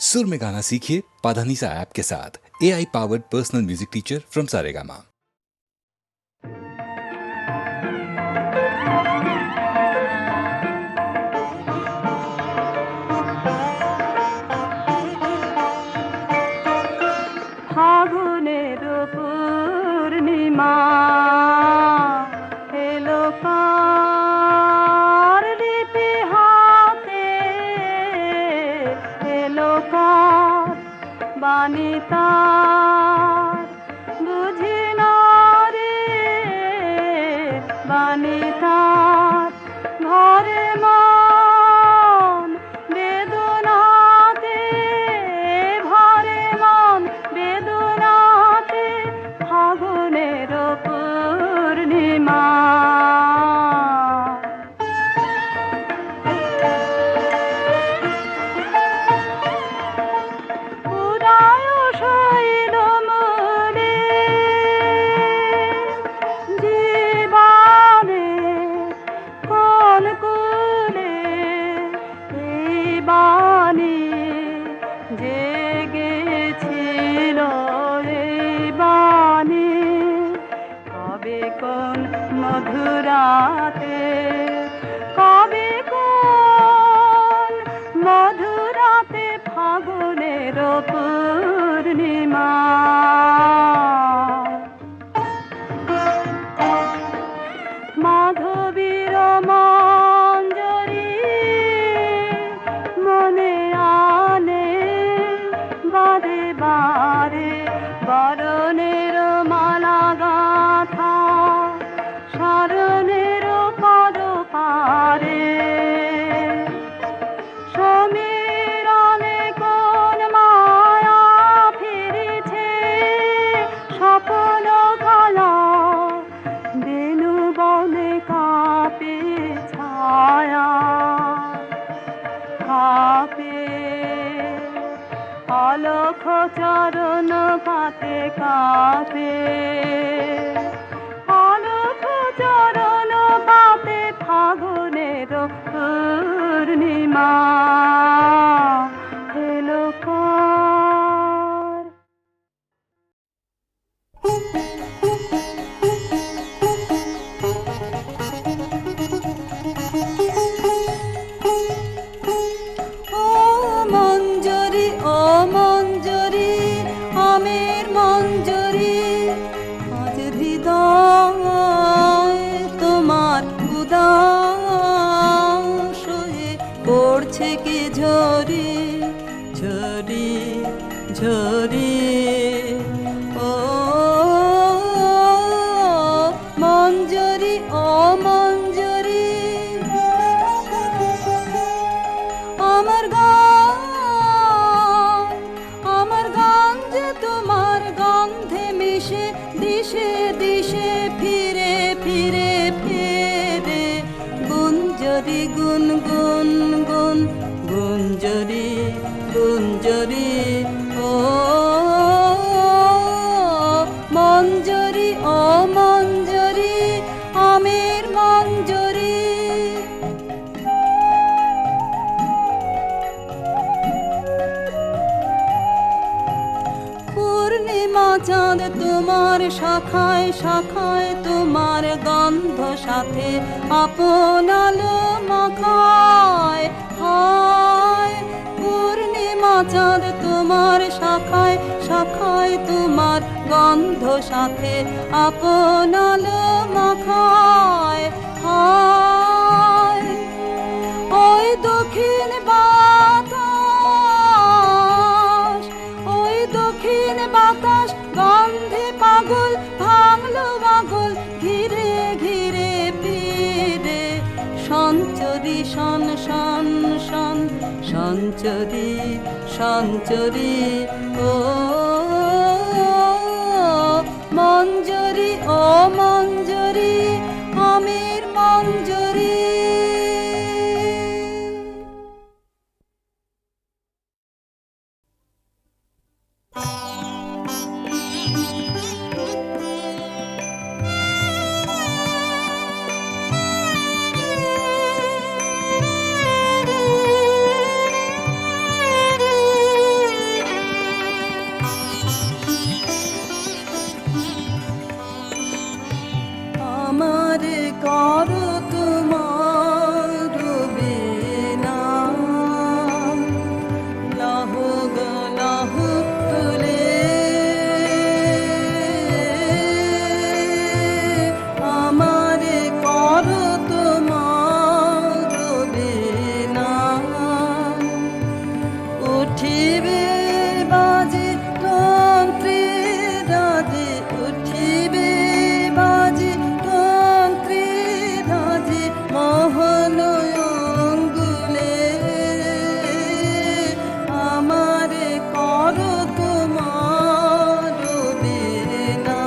सुर में गाना सीखिए पाधानीसा ऐप के साथ। AI powered personal music teacher from Saregama. ফাগুনের পূর্ণিমা এলো কার লিপি হাতে, এলো কার বাণী তার বুঝি না রে, বাণী তার ঘরে মন বেদনাতে, ঘরে মন বেদনাতে ফাগুনের পূর্ণিমা। উদয় শৈল মূলে জীবনে কোন কুলে এই বাণী জেগেছিল, এই বাণী কবে কোন মধুরাতে, কবে কোন মধুরাতে ফাগুনের পূর্ণিমা। মাধবীর মঞ্জরি মনে আনে বারে বারে, বরণের মালা গাথা শরণের পদ পারে। সমীরণে কোন মায়া ফিরেছে, স্বপ্ন কালা বেনু বনে কাঁপে ছায়া, কাঁপে অলখ চরণ পাতে, কাঁপে অলখ চরণ পাতে ফাগুনের পূর্ণিমা এলো কার। ও মঞ্জরি, ও মঞ্জরি, আমের মঞ্জরি, আজ হৃদয় তোমার উদাস হয়ে পড়ছে কি ঝরি ঝরি ঝরি। ও মঞ্জরি, ও মঞ্জরি, আমার গান, আমার গান যে তোমার গন্ধে মিশে দিশে দিশে ফিরে ফিরে ফিরে। গুঞ্জরি গুন গুন গুন গুঞ্জরি গুঞ্জরি। ও মঞ্জরি, ও মঞ্জরি, আমের মঞ্জরি। পূর্ণিমা চাঁদ তোমার শাখায় শাখায়, তোমার গন্ধ সাথে আপন আলো মাখায়। হায় পূর্ণিমা চাঁদ তোমার শাখায় শাখায়, তোমার গন্ধ সাথে আপন আলো মাখায়। হায় ওই দক্ষিণ বাতাস, ওই দক্ষিণ বাতাস গন্ধে পাগল ভাঙলো পাগল, ঘিরে ঘিরে ফিরে সঞ্চরি শন শন শন সঞ্চরি সঞ্চরি। ও মঞ্জরি, ও মঞ্জরি, আমের মঞ্জরি। উঠিবে বাজে তন্ত্রী রাজে, উঠিবে বাজে তন্ত্রী রাজে, মোহন অঙ্গুলে আমারে করো তোমার বেনা।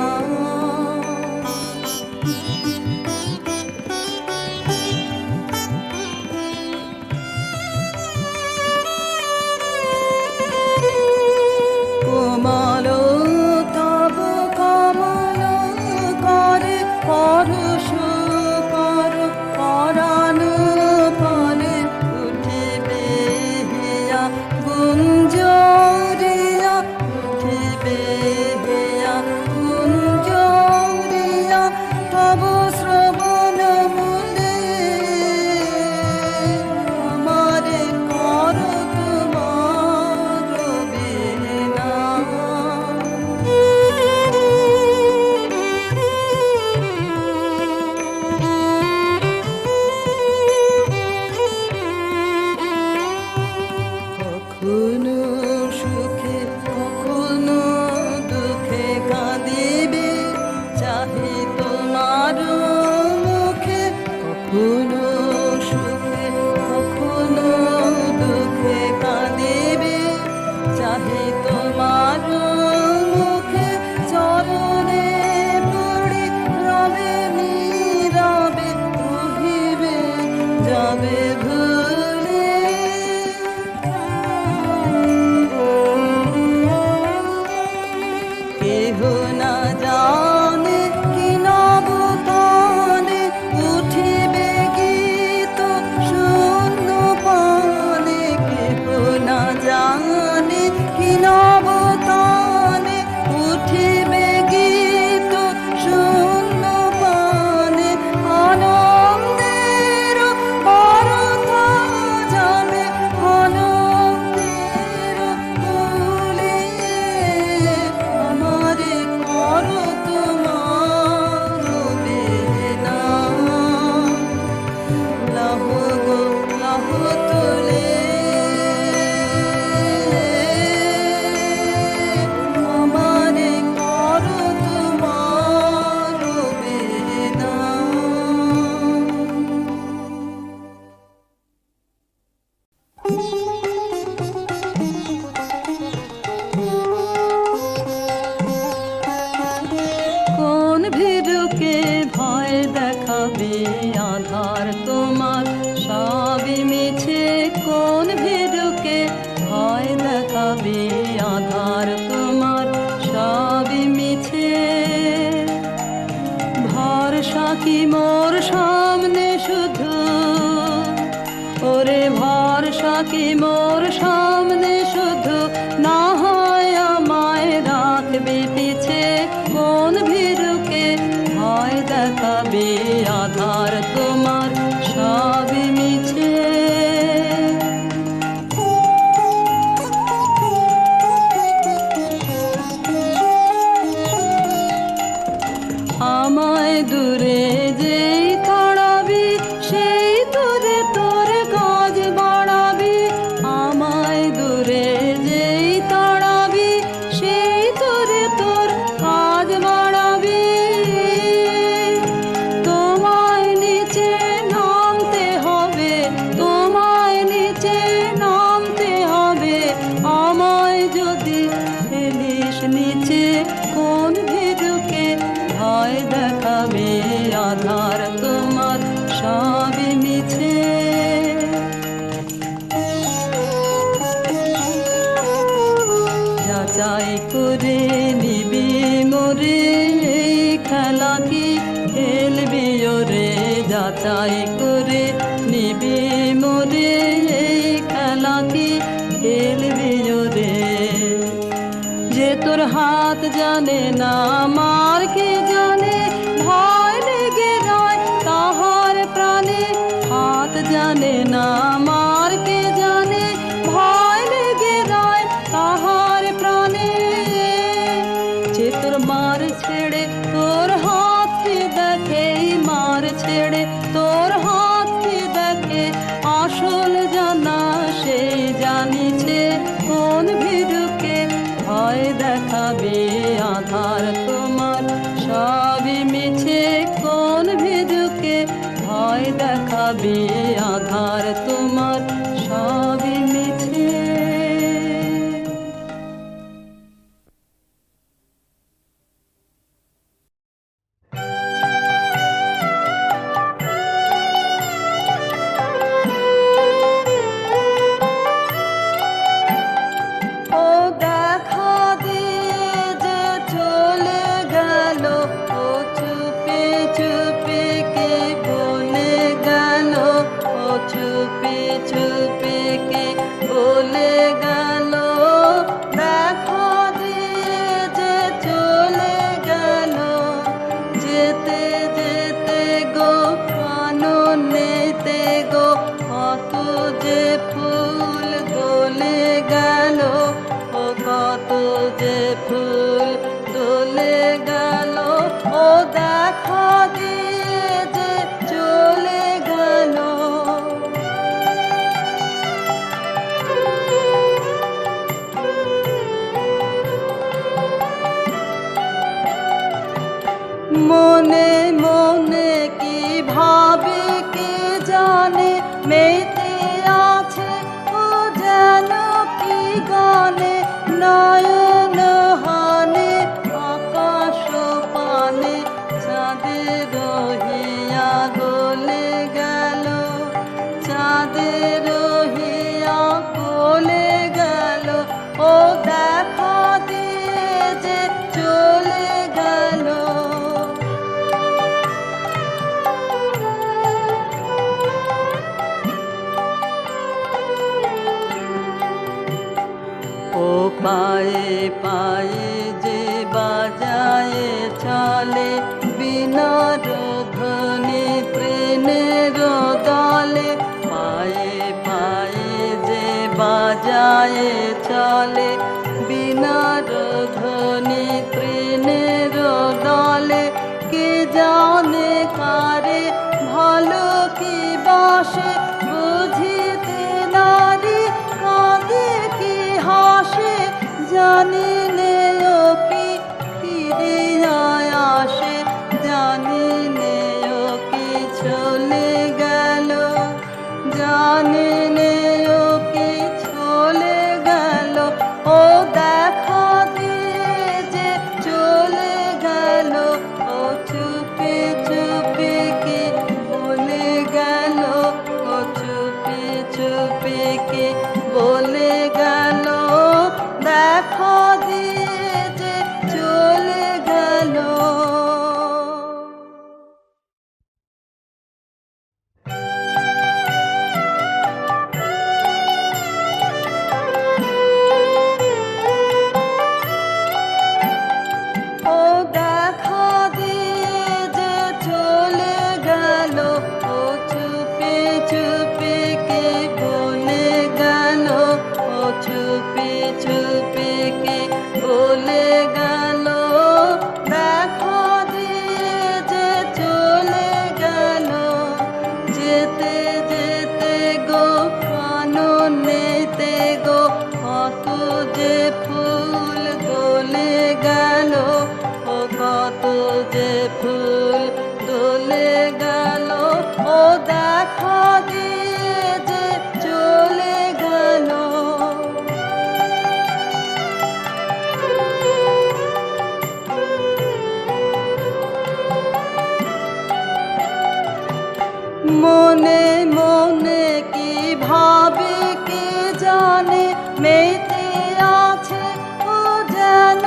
কোমল তব কমল করে পরশ কর পরাণ পরে উঠিবে হিয়া গুঞ্জরিয়া, উঠিবে হিয়া গুঞ্জরিয়া তব শ্রবণ মূলে আমারে করো তোমার বেনা। কখনো সুখে কখনো দুঃখে কাঁদিবে চাহি তোমার মুখে, কখনো সুখে কখনো দুঃখে কাঁদিবে চাহি তোমার মুখে, চরণে পড়ি রবে নীরবে রহিবে যাবে ভুলে। কেহ না জানে কি নবতানে উঠিবে গীত শূন্য পানে, কেহ না জানে কি নবতানে উঠিবে গীত শূন্য পানে, আনন্দের পরথা যাবে আনন্দের কুলে আমারে করো তোমার বেনা। লাহ গো লাহ তোলে আমারে করো তোমার বেনা। কোন ভীরুকে ভয় দেখাবে আধার তোমার সবই মিছে, কোন ভীরুকে ভয় দেখাবে আধার তোমার সবই মিছে। ভরসা কি মোর সামনে শুধু, ওরে ভরসা কি মোর সামনে শুধু, না হয় আমায় রাখবে পিছে, কোন ভীরুকে ভয় দেখাবে আধার তোমার সবই মিছে। আমায় দূরে যেই তাড়াবি সেই দূরে তোর কাজ বাড়াবি, আমায় দূরে যেই তাড়াবি সেই দূরে তোর কাজ বাড়াবি। তোমায় নিচে নামতে হবে, তোমায় নিচে নামতে হবে, আমায় যদি ফেলিস নিচে, কোন ভীরুকে ভয় দেখাবে আধার তোমার সবই মিছে। যাচাই করে নিবি মোরে এই খেলা কি খেলবি ওরে, যাচাই করে নিবি মোরে এই খেলা কি খেলবি ওরে। যে তোর হাত জানে না মার কে জানে, ভয় লেগে যায় তাহার প্রাণে, হাত জানে না মার কে জানে, ভয় লেগে যায় তাহার প্রাণে। যে তোর মার ছেড়ে তোর হাতকে দেখে, মার ছেড়ে তোর হাতকে দেখে, আসল জানা সেই জানিছে নয়ন হানে আকাশ পানে চাঁদের রহিয়া গলে গেল, চাঁদের রহিয়া গলে গেল, ও দেখা দিয়ে যে চলে গেল। ও পায়ে পায়ে যে বাজায় চলে বিনার ধ্বনি তৃণের দলে, পায়ে পায়ে যে বাজায় চলে বিনার ধ্বনি তৃণের দলে, কে জানে কারে ভালো কি বাসে বুঝিতে নারী কাঁদে কি হাসে, জানি নে ও কি ফিরিয়া আসে, জানি নে ও কি চলে গেল, জানি নে ও কি চলে গেল, ও দেখা দিয়ে যে চলে গেল, ও চুপি চুপি কি বলে গেল, ও চুপি চুপি কি বলে গেল, দেখা দিয়ে যে চলে গেল। ও দেখা দিয়ে যে চলে গেল, ও চুপি চুপি কে বলে গেল, ও চুপি চুপি কে বলে গেল, দেখা দিয়ে যে চলে গেল। যেতে যেতে গো কাননেতে গো কত যে ফুল দোলে গেল, ও কত যে ফুল দোলে গেল, ও দেখা দিয়ে যে চলে গেল। মনে মনে কি ভাবে কে জানে, মেতে আছে ও যেন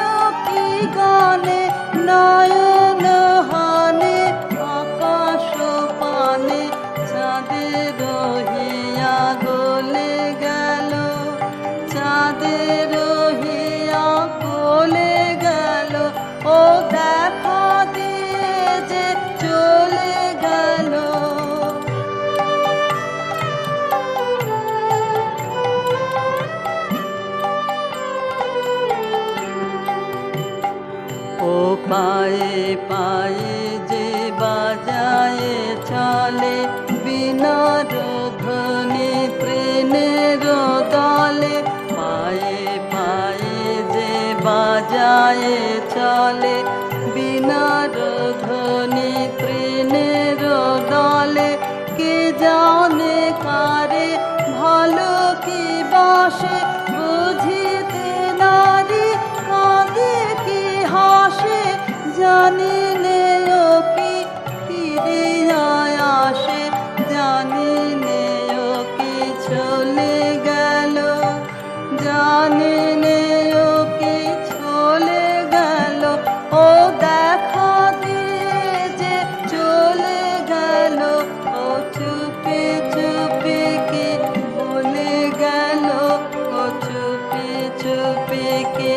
কি গানে, নয়ন হানে আকাশ পানে চাঁদের রহিয়া গলে গেল, চাঁদের রহিয়া গলে গেল, ও দেখা দিয়ে যে চলে গেল। ও পায়ে পায়ে যে বাজায় চলে বিনার ধ্বনি তৃণের দলে, পায়ে পায়ে যে বাজায় চলে বিনার ধ্বনি তৃণের দলে, কে জানে কারে ভালো কি বাসে বুঝিতে নারী কাঁদে কি হাসে, জানি নে ও কি ফিরিয়া আসে, জানি নে ও কি চলে গেল, জানি নে ও কি চলে গেল, ও দেখা দিয়ে যে চলে গেল, ও চুপি চুপি কি বলে গেল, ও চুপি চুপি কি